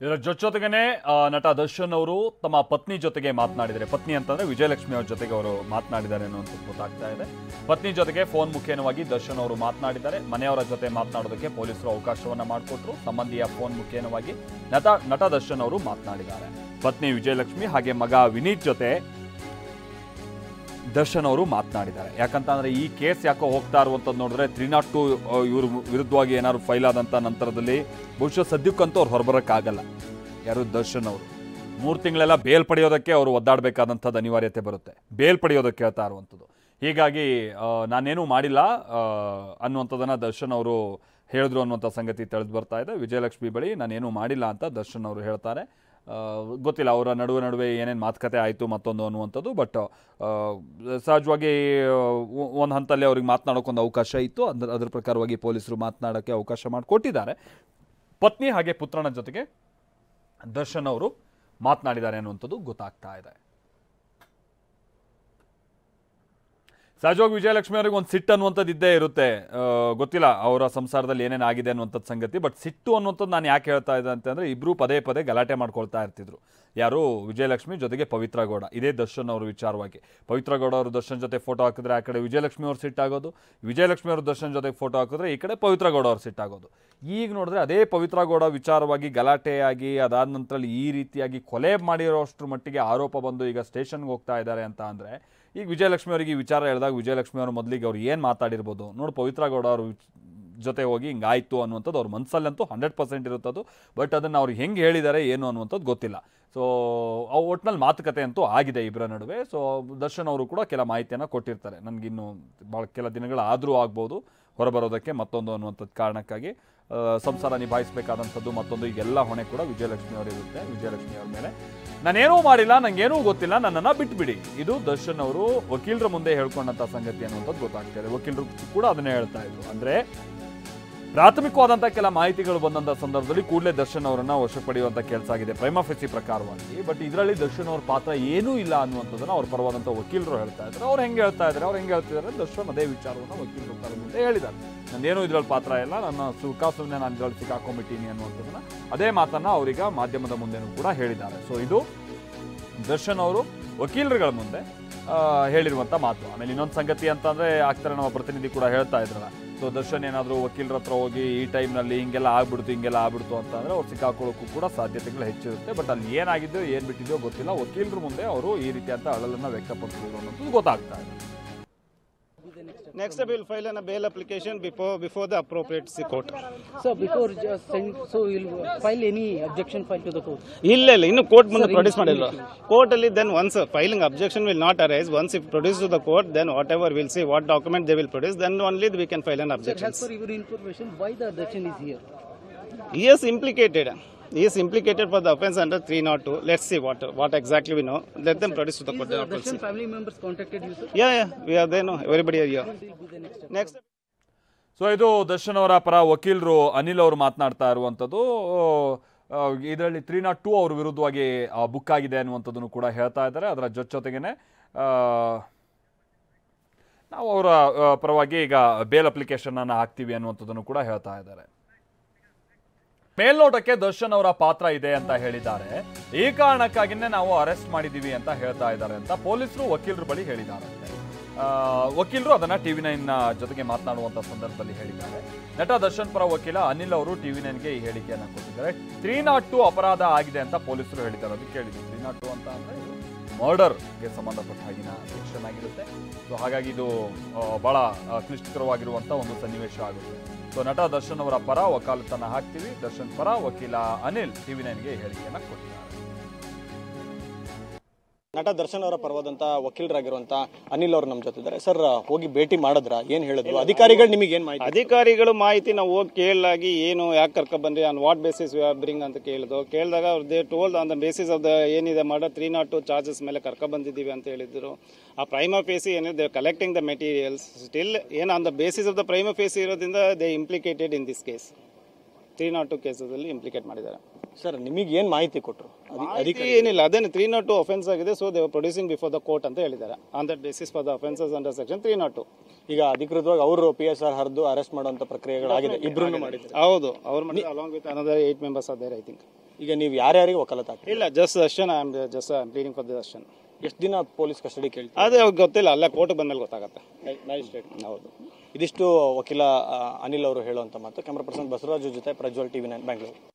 ಇದರ ಜೊತೆಗೇನೆ ನಟ ದರ್ಶನ್ ಅವರು ತಮ್ಮ ಪತ್ನಿ ಜೊತೆಗೆ ಮಾತನಾಡಿದ್ದಾರೆ. ಪತ್ನಿ ಅಂತಂದ್ರೆ ವಿಜಯಲಕ್ಷ್ಮಿ ಅವರ ಜೊತೆಗೆ ಅವರು ಮಾತನಾಡಿದ್ದಾರೆ ಅನ್ನುವಂಥದ್ದು ಗೊತ್ತಾಗ್ತಾ ಇದೆ. ಪತ್ನಿ ಜೊತೆಗೆ ಫೋನ್ ಮುಖೇನವಾಗಿ ದರ್ಶನ್ ಅವರು ಮಾತನಾಡಿದ್ದಾರೆ. ಮನೆಯವರ ಜೊತೆ ಮಾತನಾಡೋದಕ್ಕೆ ಪೊಲೀಸರು ಅವಕಾಶವನ್ನ ಮಾಡಿಕೊಟ್ರು. ಸಂಬಂಧಿಯ ಫೋನ್ ಮುಖೇನವಾಗಿ ನಟ ದರ್ಶನ್ ಅವರು ಮಾತನಾಡಿದ್ದಾರೆ. ಪತ್ನಿ ವಿಜಯಲಕ್ಷ್ಮಿ ಹಾಗೆ ಮಗ ವಿನೀತ್ ಜೊತೆ ದರ್ಶನ್ ಅವರು ಮಾತನಾಡಿದ್ದಾರೆ. ಯಾಕಂತಂದ್ರೆ ಈ ಕೇಸ್ ಯಾಕೋ ಹೋಗ್ತಾ ಇರುವಂಥದ್ದು ನೋಡಿದ್ರೆ 302 ಇವ್ರ ವಿರುದ್ಧವಾಗಿ ಏನಾದ್ರು ಫೈಲ್ ಆದಂಥ ನಂತರದಲ್ಲಿ ಬಹುಶಃ ಸದ್ಯಕ್ಕಂತೂ ಅವ್ರು ಹೊರಬರೋಕ್ಕಾಗಲ್ಲ. ಯಾರು ದರ್ಶನ್ ಅವರು 3 ತಿಂಗಳೆಲ್ಲ ಬೇಲ್ ಪಡೆಯೋದಕ್ಕೆ ಅವರು ಒದ್ದಾಡಬೇಕಾದಂಥದ್ದು ಅನಿವಾರ್ಯತೆ ಬರುತ್ತೆ. ಬೇಲ್ ಪಡೆಯೋದಕ್ಕೆ ಹೇಳ್ತಾ ಇರುವಂಥದ್ದು. ಹೀಗಾಗಿ ನಾನೇನೂ ಮಾಡಿಲ್ಲ ಅನ್ನುವಂಥದ್ದನ್ನು ದರ್ಶನ್ ಅವರು ಹೇಳಿದ್ರು ಅನ್ನುವಂಥ ಸಂಗತಿ ತಿಳಿದು ಬರ್ತಾ ಇದೆ. ವಿಜಯಲಕ್ಷ್ಮಿ ಬಳಿ ನಾನೇನೂ ಮಾಡಿಲ್ಲ ಅಂತ ದರ್ಶನ್ ಅವರು ಹೇಳ್ತಾರೆ. ಗೊತ್ತಿಲ್ಲ ಅವರ ನಡುವೆ ಏನೇನು ಮಾತುಕತೆ ಆಯಿತು ಮತ್ತೊಂದು ಅನ್ನುವಂಥದ್ದು. ಬಟ್ ಸಹಜವಾಗಿ ಒಂದು ಹಂತಲ್ಲೇ ಅವ್ರಿಗೆ ಮಾತನಾಡೋಕ್ಕೊಂದು ಅವಕಾಶ ಇತ್ತು. ಅದ್ರ ಪ್ರಕಾರವಾಗಿ ಪೊಲೀಸರು ಮಾತನಾಡೋಕ್ಕೆ ಅವಕಾಶ ಮಾಡಿಕೊಟ್ಟಿದ್ದಾರೆ. ಪತ್ನಿ ಹಾಗೆ ಪುತ್ರನ ಜೊತೆಗೆ ದರ್ಶನ್ ಅವರು ಮಾತನಾಡಿದ್ದಾರೆ ಅನ್ನುವಂಥದ್ದು ಗೊತ್ತಾಗ್ತಾ ಇದೆ. ಸಹಜವಾಗಿ ವಿಜಯಲಕ್ಷ್ಮಿ ಅವರಿಗೆ ಒಂದು ಸಿಟ್ಟು ಅನ್ನುವಂಥದ್ದು ಇದ್ದೇ ಇರುತ್ತೆ. ಗೊತ್ತಿಲ್ಲ ಅವರ ಸಂಸಾರದಲ್ಲಿ ಏನೇನು ಆಗಿದೆ ಅನ್ನುವಂಥದ್ದು ಸಂಗತಿ. ಬಟ್ ಸಿಟ್ಟು ಅನ್ನುವಂಥದ್ದು ನಾನು ಯಾಕೆ ಹೇಳ್ತಾ ಇದ್ದೆ ಅಂತಂದರೆ ಇಬ್ಬರು ಪದೇ ಗಲಾಟೆ ಮಾಡ್ಕೊಳ್ತಾ ಇರ್ತಿದ್ರು. ಯಾರು ವಿಜಯಲಕ್ಷ್ಮಿ ಜೊತೆಗೆ ಪವಿತ್ರ ಗೌಡ. ಇದೇ ದರ್ಶನ್ ಅವರು ವಿಚಾರವಾಗಿ ಪವಿತ್ರ ಗೌಡ ಅವರು ದರ್ಶನ್ ಜೊತೆ ಫೋಟೋ ಹಾಕಿದ್ರೆ ಆ ಕಡೆ ವಿಜಯಲಕ್ಷ್ಮಿ ಅವ್ರು ಸಿಟ್ಟಾಗೋದು, ವಿಜಯಲಕ್ಷ್ಮಿ ಅವರು ದರ್ಶನ್ ಜೊತೆಗೆ ಫೋಟೋ ಹಾಕಿದ್ರೆ ಈ ಕಡೆ ಪವಿತ್ರ ಗೌಡ ಅವ್ರು ಸಿಟ್ಟಾಗೋದು. ಈಗ ನೋಡಿದ್ರೆ ಅದೇ ಪವಿತ್ರ ಗೌಡ ವಿಚಾರವಾಗಿ ಗಲಾಟೆಯಾಗಿ ಅದಾದ ನಂತರ ಈ ರೀತಿಯಾಗಿ ಕೊಲೆ ಮಾಡಿರೋಷ್ಟ್ರ ಮಟ್ಟಿಗೆ ಆರೋಪ ಬಂದು ಈಗ ಸ್ಟೇಷನ್ಗೆ ಹೋಗ್ತಾ ಇದ್ದಾರೆ ಅಂತ ಅಂದರೆ ಈಗ ವಿಜಯಲಕ್ಷ್ಮಿ ಅವರಿಗೆ ಈ ವಿಚಾರ ಹೇಳಿದಾಗ ವಿಜಯಲಕ್ಷ್ಮಿ ಅವರು ಮೊದಲಿಗೆ ಅವ್ರು ಏನು ಮಾತಾಡಿರ್ಬೋದು ನೋಡಿ, ಪವಿತ್ರ ಗೌಡ ಅವ್ರ ಜೊತೆ ಹೋಗಿ ಹಿಂಗಾಯಿತು ಅನ್ನುವಂಥದ್ದು ಅವ್ರ ಮನಸ್ಸಲ್ಲಂತೂ 100% ಇರುತ್ತದು. ಬಟ್ ಅದನ್ನು ಅವ್ರು ಹೆಂಗೆ ಹೇಳಿದ್ದಾರೆ ಏನು ಅನ್ನುವಂಥದ್ದು ಗೊತ್ತಿಲ್ಲ. ಸೊ ಒಟ್ಟಿನಲ್ಲಿ ಮಾತುಕತೆ ಅಂತೂ ಆಗಿದೆ ಇಬ್ಬರ ನಡುವೆ. ಸೊ ದರ್ಶನ್ ಅವರು ಕೂಡ ಕೆಲ ಮಾಹಿತಿಯನ್ನು ಕೊಟ್ಟಿರ್ತಾರೆ. ನನಗಿನ್ನು ಭಾಳ ಕೆಲ ದಿನಗಳಾದರೂ ಆಗ್ಬೋದು ಹೊರಬರೋದಕ್ಕೆ ಮತ್ತೊಂದು ಅನ್ನುವಂಥದ್ದು ಕಾರಣಕ್ಕಾಗಿ ಸಂಸಾರ ನಿಭಾಯಿಸಬೇಕಾದಂಥದ್ದು ಮತ್ತೊಂದು ಈಗೆಲ್ಲ ಹೊಣೆ ಕೂಡ ವಿಜಯಲಕ್ಷ್ಮಿ ಅವರಿರುತ್ತೆ. ವಿಜಯಲಕ್ಷ್ಮಿ ಅವ್ರ ಮೇಲೆ ನಾನೇನೂ ಮಾಡಿಲ್ಲ, ನನಗೇನೂ ಗೊತ್ತಿಲ್ಲ, ನನ್ನನ್ನು ಬಿಟ್ಬಿಡಿ. ಇದು ದರ್ಶನ್ ಅವರು ವಕೀಲರ ಮುಂದೆ ಹೇಳ್ಕೊಂಡಂಥ ಸಂಗತಿ ಅನ್ನುವಂಥದ್ದು ಗೊತ್ತಾಗ್ತಾ ಇದೆ. ವಕೀಲರು ಕೂಡ ಅದನ್ನೇ ಹೇಳ್ತಾ ಇದ್ರು. ಅಂದರೆ ಪ್ರಾಥಮಿಕವಾದಂಥ ಕೆಲ ಮಾಹಿತಿಗಳು ಬಂದಂಥ ಸಂದರ್ಭದಲ್ಲಿ ಕೂಡಲೇ ದರ್ಶನ್ ಅವರನ್ನು ವಶಕ್ಕೆ ಪಡೆಯುವಂಥ ಕೆಲಸ ಆಗಿದೆ ಪ್ರೈಮಾ ಫೇಸಿ ಪ್ರಕಾರವಾಗಿ. ಬಟ್ ಇದರಲ್ಲಿ ದರ್ಶನ್ ಅವ್ರ ಪಾತ್ರ ಏನೂ ಇಲ್ಲ ಅನ್ನುವಂಥದ್ದನ್ನು ಅವ್ರ ಪರವಾದಂಥ ವಕೀಲರು ಹೇಳ್ತಾ ಇದ್ದಾರೆ. ಅವ್ರು ಹೆಂಗೆ ಹೇಳ್ತಿದ್ದಾರೆ ದರ್ಶನ್ ಅದೇ ವಿಚಾರವನ್ನು ವಕೀಲರು ಮುಂದೆ ಹೇಳಿದ್ದಾರೆ. ನಂದೇನೂ ಇದರಲ್ಲಿ ಪಾತ್ರ ಇಲ್ಲ, ನನ್ನ ಸುಮ್ಮನೆ ನಾನು ಇದರಲ್ಲಿ ಸಿಕ್ಕಾಕೊಂಡ್ಬಿಟ್ಟೀನಿ ಅನ್ನುವಂಥದ್ದನ್ನು ಅದೇ ಮಾತನ್ನು ಅವರೀಗ ಮಾಧ್ಯಮದ ಮುಂದೆನೂ ಕೂಡ ಹೇಳಿದ್ದಾರೆ. ಸೊ ಇದು ದರ್ಶನ್ ಅವರು ವಕೀಲರುಗಳ ಮುಂದೆ ಹೇಳಿರುವಂಥ ಮಾತು. ಆಮೇಲೆ ಇನ್ನೊಂದು ಸಂಗತಿ ಅಂತಂದರೆ ಆಗ್ತಾರೆ ನಮ್ಮ ಪ್ರತಿನಿಧಿ ಕೂಡ ಹೇಳ್ತಾ ಇದ್ರಲ್ಲ. ಸೊ ದರ್ಶನ್ ಏನಾದರೂ ವಕೀಲರ ಹತ್ರ ಹೋಗಿ ಈ ಟೈಮ್ನಲ್ಲಿ ಹಿಂಗೆಲ್ಲ ಆಗ್ಬಿಡ್ತು ಅಂತಂದರೆ ಅವ್ರು ಸಿಕ್ಕಾಕೊಳ್ಳೋಕ್ಕೂ ಕೂಡ ಸಾಧ್ಯತೆಗಳು ಹೆಚ್ಚಿರುತ್ತೆ. ಬಟ್ ಅಲ್ಲಿ ಏನಾಗಿದ್ದು ಏನು ಬಿಟ್ಟಿದೆಯೋ ಗೊತ್ತಿಲ್ಲ. ವಕೀಲರ ಮುಂದೆ ಅವರು ಈ ರೀತಿಯಂಥ ಅಳಲನ್ನು ವ್ಯಕ್ತಪಡಿಸಿದ್ರು ಅನ್ನೋದು ಗೊತ್ತಾಗ್ತಾ ಇದೆ. Next step, we will file a bail application before the appropriate court. So before so you will file any objection file to the court? ಇಲ್ಲ ಇನ್ನು ಕೋರ್ಟ್ ಮುಂದೆ ಪ್ರೊಡ್ಯೂಸ್ ಮಾಡಿಲ್ಲ. ಕೋರ್ಟ್ ಅಲ್ಲಿ then once filing objection will not arise, once if produced to the court, then whatever we'll see what document they will produce, then only we can file an objection. As per your information, why the objection is here? He is implicated. He is implicated for the offence under 302. Let's see what exactly we know. Let them produce to the court. Russian family members contacted you, sir? Yeah, we are there. No, everybody are here. Next. So ಇದು ದರ್ಶನ್ ಅವರ ಪರ ವಕೀಲರು ಅನಿಲ್ ಅವರು ಮಾತನಾಡ್ತಾ ಇರುವಂಥದ್ದು. ಇದರಲ್ಲಿ 302 ಅವ್ರ ವಿರುದ್ಧವಾಗಿ ಬುಕ್ ಆಗಿದೆ ಅನ್ನುವಂಥದ್ದನ್ನು ಕೂಡ ಹೇಳ್ತಾ ಇದ್ದಾರೆ. ಅದರ ಜೊತೆಗೇನೆ ನಾವು ಅವರ ಪರವಾಗಿ ಈಗ ಬೇಲ್ ಅಪ್ಲಿಕೇಶನ್ ಅನ್ನು ಹಾಕ್ತೀವಿ ಅನ್ನುವಂಥದ್ದನ್ನು ಕೂಡ ಹೇಳ್ತಾ ಇದ್ದಾರೆ. ಮೇಲ್ನೋಟಕ್ಕೆ ದರ್ಶನ್ ಅವರ ಪಾತ್ರ ಇದೆ ಅಂತ ಹೇಳಿದ್ದಾರೆ. ಈ ಕಾರಣಕ್ಕಾಗಿನೇ ನಾವು ಅರೆಸ್ಟ್ ಮಾಡಿದ್ದೀವಿ ಅಂತ ಹೇಳ್ತಾ ಇದ್ದಾರೆ ಅಂತ ಪೊಲೀಸರು ವಕೀಲರ ಬಳಿ ಹೇಳಿದ್ದಾರೆ. ವಕೀಲರು ಅದನ್ನ TV9 ಜೊತೆಗೆ ಮಾತನಾಡುವಂತ ಸಂದರ್ಭದಲ್ಲಿ ಹೇಳಿದ್ದಾರೆ. ನಟ ದರ್ಶನ್ ಪರ ವಕೀಲ ಅನಿಲ್ ಅವರು TV9ಗೆ ಈ ಹೇಳಿಕೆಯನ್ನು ಕೊಟ್ಟಿದ್ದಾರೆ. 302 ಅಪರಾಧ ಆಗಿದೆ ಅಂತ ಪೊಲೀಸರು ಹೇಳಿದ್ದಾರೆ. ಅದಕ್ಕೆ ಹೇಳಿದ್ರು 302 ಅಂತ ಅಂದ್ರೆ ಮರ್ಡರ್ಗೆ ಸಂಬಂಧಪಟ್ಟ ಹಾಗಿನ ಸೆಕ್ಷನ್ ಆಗಿರುತ್ತೆ. ಸೊ ಹಾಗಾಗಿ ಇದು ಬಹಳ ಕ್ಲಿಷ್ಟಕರವಾಗಿರುವಂತ ಒಂದು ಸನ್ನಿವೇಶ ಆಗುತ್ತೆ. ಸೊ ನಟ ದರ್ಶನ್ ಅವರ ಪರ ವಕಾಲತನ್ನ ಹಾಕ್ತೀವಿ. ದರ್ಶನ್ ಪರ ವಕೀಲ ಅನಿಲ್ TV9ಗೆ ಹೇಳಿಕೆಯನ್ನು ಕೊಟ್ಟಿದ್ದಾರೆ. ನಟ ದರ್ಶನ್ ಅವರ ಪರವಾದಂತ ವಕೀಲರಾಗಿರುವಂತ ಅನಿಲ್ ಅವರು ನಮ್ಮ ಜೊತೆ ಇದ್ದಾರೆ. ಸರ್, ಹೋಗಿ ಭೇಟಿ ಮಾಡಿದ್ರ, ಏನ್ ಹೇಳಿದ್ರು ಅಧಿಕಾರಿಗಳು, ನಿಮಗೆ ಏನ್ ಮಾಹಿತಿ? ಅಧಿಕಾರಿಗಳು ಮಾಹಿತಿ ನಾವು ಹೋಗಿ ಕೇಳಲಾಗಿ ಏನು ಯಾಕೆ ಕರ್ಕ ಬಂದ್ರಿ, ಆನ್ ವಾಟ್ ಬೇಸಿಸ್ ಬ್ರಿಂಗ್ ಅಂತ ಕೇಳಿದಾಗ ಅವ್ರು they told on the basis of the ಏನಿದೆ ಮರ್ಡರ್ 302 ಚಾರ್ಜಸ್ ಮೇಲೆ ಕರ್ಕ ಬಂದಿದ್ದೀವಿ ಅಂತ ಹೇಳಿದ್ರು. ಆ ಪ್ರೈಮಾ ಫೇಸಿ ಏನಿದೆ ಕಲೆಕ್ಟಿಂಗ್ ದ ಮೆಟೀರಿಯಲ್ಸ್ ಸ್ಟಿಲ್ ಏನು on the basis of the prima facie ಇರೋದ್ರಿಂದ they implicated in this case. 302 ಕೇಸಲ್ಲಿ ಇಂಪ್ಲಿಕೇಟ್ ಮಾಡಿದ್ದಾರೆ. ಸರ್, ನಿಮಗೆ ಏನ್ ಮಾಹಿತಿ ಕೊಟ್ಟರು? ಏನಿಲ್ಲ, ಅದೇನು 302 ಅಫೆನ್ಸ್ ಆಗಿದೆ. So they producing before the court ಅಂತ ಹೇಳಿದ್ದಾರೆ. On that basis for the offences under section 302. ಈಗ ಅಧಿಕೃತವಾಗಿ ಅವರು PSR ಹರಿದು ಅರೆಸ್ಟ್ ಮಾಡುವಂತ ಪ್ರಕ್ರಿಯೆಗಳಾಗಿದೆ. ಇಬ್ರು ಮಾಡಿದ್ದಾರೆ. ಹೌದು, ಅವ್ರ along with another 8 members are there I think. ಈಗ ನೀವು ಯಾರ್ಯಾರಿಗೆ ವಕಾಲತ್ ಹಾಕಿ ಇಲ್ಲ, just Darshan, I am just pleading for the Darshan. ಎಷ್ಟು ದಿನ ಪೊಲೀಸ್ ಕಸ್ಟಡಿ ಕೇಳ್ತೀವಿ? ಅದೇ ಅವ್ರಿಗೆ ಗೊತ್ತಿಲ್ಲ, ಅಲ್ಲೇ ಕೋರ್ಟ್ ಬಂದ್ಮೇಲೆ ಗೊತ್ತಾಗತ್ತೆ. ಹೌದು. ಇದಿಷ್ಟು ವಕೀಲ ಅನಿಲ್ ಅವರು ಹೇಳುವಂತ ಮಾತು. ಕ್ಯಾಮರಾ ಪರ್ಸನ್ ಬಸವರಾಜು ಜೊತೆ ಪ್ರಜ್ವಲ್, TV9 ಬೆಂಗಳೂರು.